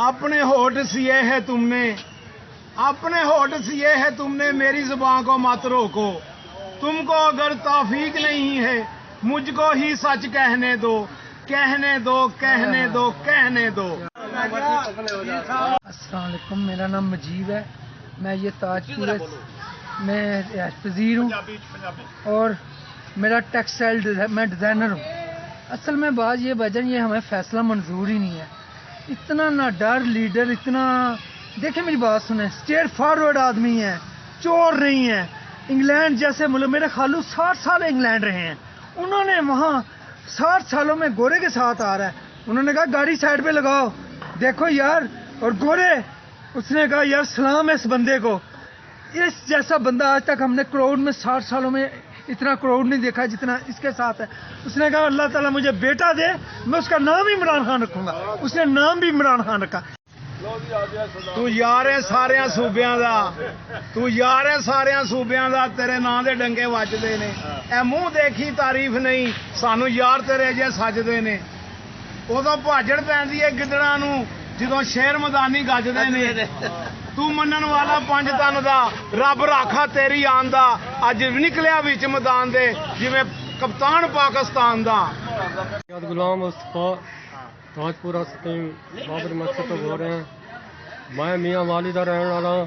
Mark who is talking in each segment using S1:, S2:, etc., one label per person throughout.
S1: अपने होठ सिए है तुमने, अपने होठ सिए है तुमने, मेरी जुबान को मत रोको। तुमको अगर तौफीक नहीं है मुझको ही सच कहने दो, कहने दो, कहने दो, कहने दो।
S2: अस्सलाम वालेकुम, मेरा नाम मजीब है। मैं ये ताजपुर में रिहायश पजीर हूँ और मेरा टेक्सटाइल मैं डिज़ाइनर हूँ। असल में बात ये भजन, ये हमें फ़ैसला मंजूर ही नहीं है। इतना ना डर लीडर, इतना देखें मेरी बात सुने, स्ट्रेट फॉरवर्ड आदमी है, चोर नहीं है। इंग्लैंड जैसे मुल्क, मेरे खालू 60 साल इंग्लैंड रहे हैं, उन्होंने वहाँ 60 सालों में गोरे के साथ आ रहा है। उन्होंने कहा गाड़ी साइड पे लगाओ, देखो यार, और गोरे उसने कहा यार सलाम है इस बंदे को। इस जैसा बंदा आज तक हमने क्राउड में 60 सालों में इतना क्राउड नहीं देखा जितना इसके साथ है। उसने कहा अल्लाह ताला मुझे बेटा दे, मैं उसका नाम ही इमरान खान रखूंगा। उसने नाम भी इमरान खान रखा।
S1: तू यार है सारिया सूबियां दा, तू यार है सारिया सूबियां दा, तेरे ਨਾਂ ਦੇ ਡੰਗੇ ਵੱਜਦੇ ਨੇ। ਇਹ ਮੂੰਹ ਦੇਖੀ ਤਾਰੀਫ ਨਹੀਂ, ਸਾਨੂੰ ਯਾਰ ਤੇਰੇ ਜੇ ਸੱਜਦੇ ਨੇ। ਉਦੋਂ ਭਾਜੜ ਪੈਂਦੀ ਹੈ ਗਿੱਦੜਾਂ ਨੂੰ ਜਦੋਂ ਸ਼ੇਰ ਮੈਦਾਨੀ ਗੱਜਦੇ ਨੇ। ਤੂੰ ਮੰਨਣ ਵਾਲਾ 5 ਤਨ ਦਾ, ਰੱਬ ਰਾਖਾ ਤੇਰੀ ਆਨ ਦਾ, ਅੱਜ ਨਿਕਲਿਆ ਵਿੱਚ ਮੈਦਾਨ ਦੇ ਜਿਵੇਂ ਕਪਤਾਨ ਪਾਕਿਸਤਾਨ ਦਾ।
S3: गुलाम मुस्तफा ताजपुरा सतीम बाबर मस्जिद तो बोल रहे हैं। मैं मियाँ वाली का रहने वाला हूँ।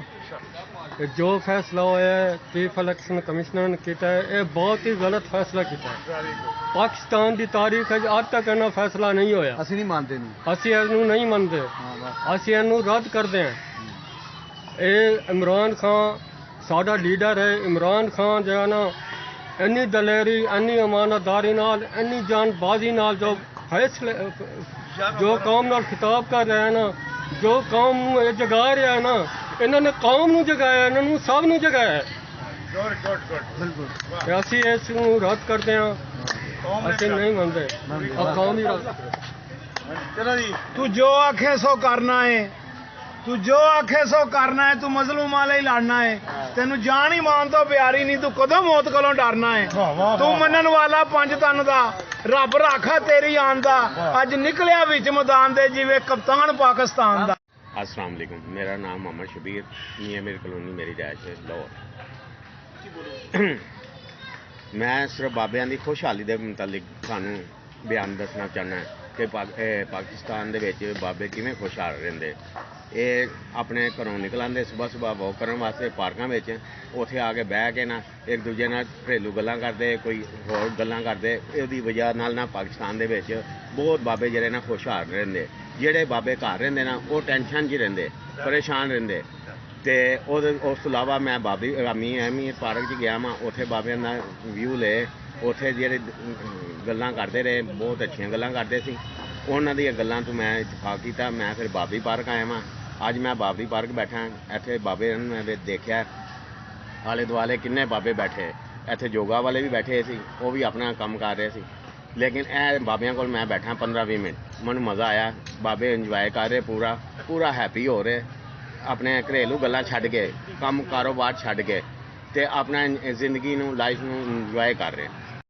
S3: जो फैसला होया है चीफ इलेक्शन कमिश्नर ने किया है, ये बहुत ही गलत फैसला किया है। पाकिस्तान की तारीख है आज तक इन्ना फैसला नहीं होया।
S4: ਅਸੀਂ ਨਹੀਂ ਮੰਨਦੇ ਨੂੰ।
S3: ਅਸੀਂ ਇਹਨੂੰ नहीं मनते, ਅਸੀਂ ਇਹਨੂੰ ਰੱਦ करते हैं। ਇਹ इमरान खान साडा लीडर है। इमरान खान जो है ना, इन्नी दलेरी, इन्नी अमानतदारी नाल, इन्नी जानबाजी नाल जो फैसले, जो कौम नाल खिताब कर रहे हैं ना, जो कौम नूं ये जगा रहा है ना, इन्होंने कौम नूं जगाया, इन्होंने सब नूं जगाया। ते असीं इस नूं रद्द करते हैं, ਅਸੀਂ नहीं मनते, अब कौम ही रद्द करे।
S1: तू जो आखे सो करना है, तू जो आखे सो करना है, तू मजलूम वाले ही लड़ना है। तेनू जान ही मान तो प्यारी नहीं, तू कदों मौत कोलों डरना है। तू मनन वाला 5 तन दा, रब राखा तेरी आन दा, अज निकलिया विच मैदान दे जिवें कप्तान पाकिस्तान दा।
S5: अस्सलाम वालेकुम, मेरा नाम मोहम्मद शबीर, मियाँ मीर कॉलोनी, मेरी रिहायश है लाहौर। मैं सिर्फ बाबियां दी खुशहाली दे मुतलिक सानू बयान दसना चाहना है कि पाकिस्तान दे विच बाबे किवें खुशहाल रहिंदे। ਇਹ ਆਪਣੇ ਘਰੋਂ ਨਿਕਲ ਆਉਂਦੇ ਸੁਬਹ ਸੁਬਹ ਵਾਕ ਕਰਨ ਵਾਸਤੇ ਪਾਰਕਾਂ ਵਿੱਚ, ਉੱਥੇ ਆ ਕੇ ਬਹਿ ਕੇ ਨਾ ਇੱਕ ਦੂਜੇ ਨਾਲ ਘਰੇਲੂ ਗੱਲਾਂ ਕਰਦੇ, ਕੋਈ ਹੋਰ ਗੱਲਾਂ ਕਰਦੇ। ਇਹਦੀ ਵਜ੍ਹਾ ਨਾਲ ਨਾ ਪਾਕਿਸਤਾਨ ਦੇ ਵਿੱਚ ਬਹੁਤ ਬਾਬੇ ਜਿਹੜੇ ਨਾ ਖੁਸ਼ਹਾਲ ਰਹਿੰਦੇ। ਜਿਹੜੇ ਬਾਬੇ ਘਰ ਰਹਿੰਦੇ ਨਾ ਉਹ ਟੈਨਸ਼ਨ 'ਚ ਹੀ ਰਹਿੰਦੇ, ਪਰੇਸ਼ਾਨ ਰਹਿੰਦੇ। ਅਤੇ ਉਸ ਤੋਂ ਇਲਾਵਾ ਮੈਂ ਬਾਬੀ ਐਮੀ ਪਾਰਕ 'ਚ ਗਿਆ ਵਾਂ, ਉੱਥੇ ਬਾਬਿਆਂ ਦਾ ਵਿਊ ਲਏ। ਉੱਥੇ ਜਿਹੜੇ ਗੱਲਾਂ ਕਰਦੇ ਰਹੇ, ਬਹੁਤ ਅੱਛੀਆਂ ਗੱਲਾਂ ਕਰਦੇ ਸੀ। ਉਹਨਾਂ ਦੀਆਂ ਗੱਲਾਂ ਤੋਂ ਮੈਂ ਇਤਫਾਕ ਕੀਤਾ, ਮੈਂ ਫਿਰ ਬਾਬਰੀ ਪਾਰਕ ਆਇਆ ਵਾਂ। ਅੱਜ ਮੈਂ ਬਾਬਰੀ ਪਾਰਕ ਬੈਠਾ, ਇੱਥੇ ਬਾਬੇ ਨੂੰ ਮੈਂ ਦੇਖਿਆ, ਆਲੇ ਦੁਆਲੇ ਕਿੰਨੇ ਬਾਬੇ ਬੈਠੇ। ਇੱਥੇ ਯੋਗਾ ਵਾਲੇ ਵੀ ਬੈਠੇ ਸੀ, ਉਹ ਵੀ ਆਪਣਾ ਕੰਮ ਕਰ ਰਹੇ ਸੀ। ਲੇਕਿਨ ਇਹ ਬਾਬਿਆਂ ਕੋਲ ਮੈਂ ਬੈਠਾ 15-20 ਮਿੰਟ, ਮੈਨੂੰ ਮਜ਼ਾ ਆਇਆ। ਬਾਬੇ ਇੰਜੋਏ ਕਰ ਰਹੇ, ਪੂਰਾ ਹੈਪੀ ਹੋ ਰਹੇ, ਆਪਣੇ ਘਰੇਲੂ ਗੱਲਾਂ ਛੱਡ ਕੇ, ਕੰਮ ਕਾਰੋਬਾਰ ਛੱਡ ਕੇ, ਅਤੇ ਆਪਣਾ ਜ਼ਿੰਦਗੀ ਨੂੰ, ਲਾਈਫ ਨੂੰ ਇੰਜੋਏ ਕਰ ਰਹੇ।